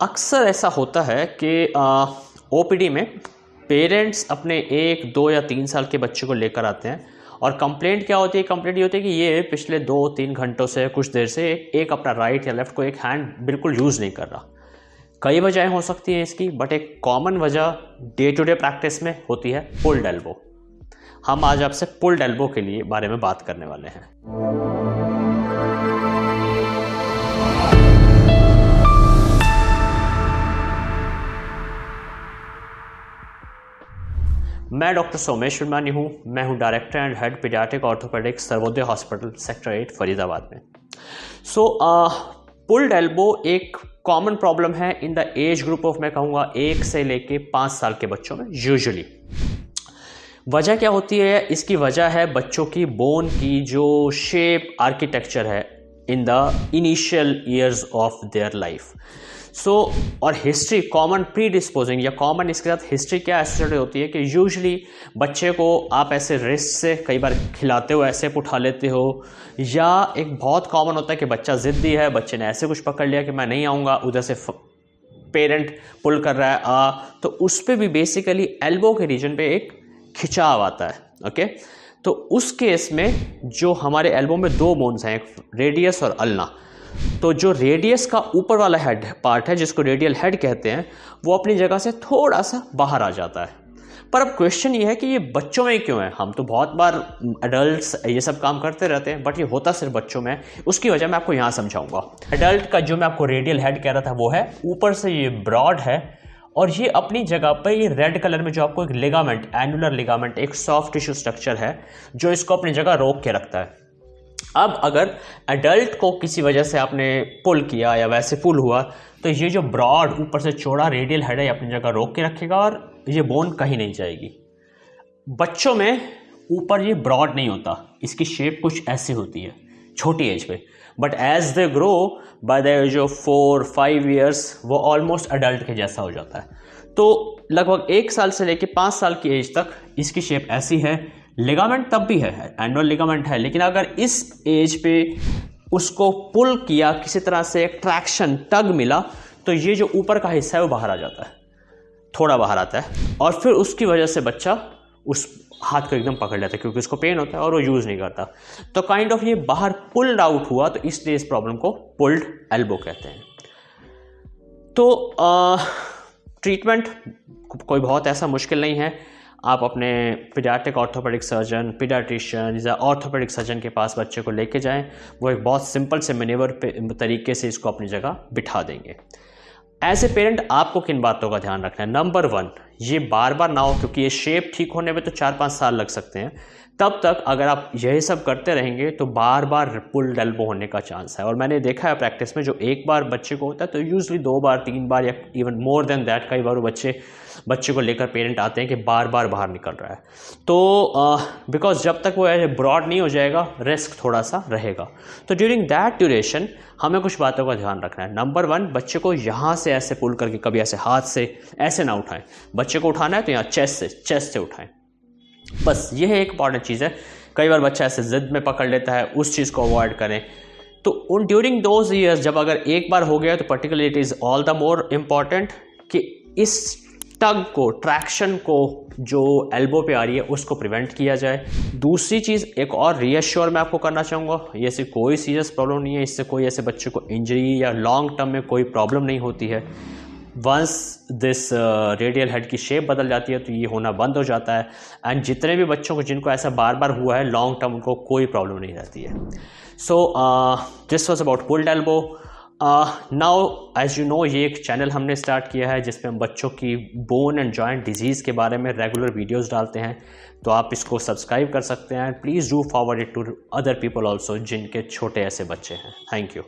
अक्सर ऐसा होता है कि ओपीडी में पेरेंट्स अपने 1, 2 या 3 साल के बच्चे को लेकर आते हैं और कंप्लेंट क्या होती है? कंप्लेंट ये होती है कि ये पिछले 2-3 घंटों से कुछ देर से एक अपना राइट या लेफ्ट को एक हैंड बिल्कुल यूज़ नहीं कर रहा। कई वजहें हो सकती हैं इसकी, बट एक कॉमन वजह डे टू डे प्रैक्टिस में होती है पुल्ड एल्बो। हम आज आपसे पुल्ड एल्बो के लिए बारे में बात करने वाले हैं। मैं डॉक्टर सोमेश वर्मानी हूँ। मैं हूँ director and head paediatric orthopaedics Sarvodaya hospital sector 8 Faridabad में। पुल्ड एल्बो एक कॉमन प्रॉब्लम है in the age group of, मैं कहूँगा 1 से लेके 5 साल के बच्चों में यूजुअली। वजह क्या होती है? इसकी वजह है बच्चों की बोन की जो शेप आर्किटेक्चर है in the initial years of their life. और हिस्ट्री कॉमन प्री डिस्पोजिंग या कॉमन इसके साथ हिस्ट्री क्या एसोसिएटेड होती है कि यूजुअली बच्चे को आप ऐसे रिस्ट से कई बार खिलाते हो ऐसे उठा लेते हो, या एक बहुत कॉमन होता है कि बच्चा ज़िद्दी है, बच्चे ने ऐसे कुछ पकड़ लिया कि मैं नहीं आऊँगा, उधर से पेरेंट पुल कर रहा है तो उस पर भी बेसिकली एल्बो के रीजन पे एक खिंचाव आता है। ओके, तो उस केस में जो हमारे एल्बो में 2 बोन्स हैं, एक रेडियस और अल्ना। तो जो रेडियस का ऊपर वाला हेड पार्ट है जिसको रेडियल हेड कहते हैं, वो अपनी जगह से थोड़ा सा बाहर आ जाता है। पर अब क्वेश्चन ये है कि ये बच्चों में क्यों है? हम तो बहुत बार एडल्ट्स ये सब काम करते रहते हैं, बट ये होता सिर्फ बच्चों में। उसकी वजह मैं आपको यहाँ समझाऊंगा। एडल्ट का जो मैं आपको रेडियल हेड कह रहा था वो है ऊपर से ये ब्रॉड है, और ये अपनी जगह पर ये रेड कलर में जो आपको एक लिगामेंट, एनुलर लिगामेंट, एक सॉफ्ट टिश्यू स्ट्रक्चर है जो इसको अपनी जगह रोक के रखता है। अब अगर एडल्ट को किसी वजह से आपने पुल किया या वैसे पुल हुआ तो ये जो ब्रॉड ऊपर से चौड़ा रेडियल हेड है अपनी जगह रोक के रखेगा और ये बोन कहीं नहीं जाएगी। बच्चों में ऊपर ये ब्रॉड नहीं होता, इसकी शेप कुछ ऐसी होती है छोटी एज पे, but as they grow by the age of 4-5 years वो ऑलमोस्ट एडल्ट के जैसा हो जाता है। तो लगभग 1 साल से लेकर 5 साल की एज तक इसकी शेप ऐसी है। लिगामेंट तब भी है, एनुअल लिगामेंट है, लेकिन अगर इस एज पे उसको पुल किया किसी तरह से, एक ट्रैक्शन टग मिला, तो ये जो ऊपर का हिस्सा है वो बाहर आ जाता है, थोड़ा बाहर आता है, और फिर उसकी वजह से बच्चा उस हाथ को एकदम पकड़ लेता है क्योंकि उसको पेन होता है और वो यूज़ नहीं करता। तो काइंड ऑफ ये बाहर पुल्ड आउट हुआ, तो इसलिए इस प्रॉब्लम को पुल्ड एल्बो कहते हैं। तो ट्रीटमेंट कोई बहुत ऐसा मुश्किल नहीं है। आप अपने पीडियाट्रिक ऑर्थोपेडिक सर्जन, पीडियाट्रिशियन या ऑर्थोपेडिक सर्जन के पास बच्चे को लेके जाएं, वो एक बहुत सिंपल से मैन्यूवर तरीके से इसको अपनी जगह बिठा देंगे। एज ए पेरेंट आपको किन बातों का ध्यान रखना है? नंबर 1, ये बार बार ना हो, क्योंकि ये शेप ठीक होने में तो 4-5 साल लग सकते हैं। तब तक अगर आप यही सब करते रहेंगे तो बार बार पुल्ड एल्बो होने का चांस है। और मैंने देखा है प्रैक्टिस में, जो एक बार बच्चे को होता है तो यूजुअली 2 बार 3 बार या इवन मोर देन दैट, कई बार वो बच्चे को लेकर पेरेंट आते हैं कि बार बार बाहर निकल रहा है। तो बिकॉज जब तक वो ब्रॉड नहीं हो जाएगा, रिस्क थोड़ा सा रहेगा। तो ड्यूरिंग दैट ड्यूरेशन हमें कुछ बातों का ध्यान रखना है। नंबर 1, बच्चे को यहाँ से ऐसे पुल करके, कभी ऐसे हाथ से ऐसे ना उठाएं। बच्चे को उठाना है तो यहाँ चेस्ट से उठाएं, बस यह एक इंपॉर्टेंट चीज़ है। कई बार बच्चा ऐसे जिद में पकड़ लेता है, उस चीज़ को अवॉइड करें। तो उन ड्यूरिंग दोज ईयर्स, जब अगर एक बार हो गया तो particularly it is all the more important कि इस टग को, ट्रैक्शन को जो एल्बो पे आ रही है उसको प्रिवेंट किया जाए। दूसरी चीज़ एक और रीअश्योर मैं आपको करना चाहूँगा, ये ऐसी कोई सीरियस प्रॉब्लम नहीं है, इससे कोई ऐसे बच्चे को इंजरी या लॉन्ग टर्म में कोई प्रॉब्लम नहीं होती है। वंस दिस रेडियल हेड की शेप बदल जाती है तो ये होना बंद हो जाता है। एंड जितने भी बच्चों को जिनको ऐसा बार बार हुआ है लॉन्ग टर्म, उनको कोई प्रॉब्लम नहीं रहती है। So this was about pulled elbow. Now as you know, ये एक चैनल हमने स्टार्ट किया है जिसमें हम बच्चों की बोन एंड जॉइंट डिजीज़ के बारे में रेगुलर वीडियोस डालते हैं, तो आप इसको सब्सक्राइब कर सकते हैं। Please do forward it to other people also जिनके छोटे ऐसे बच्चे हैं। Thank you.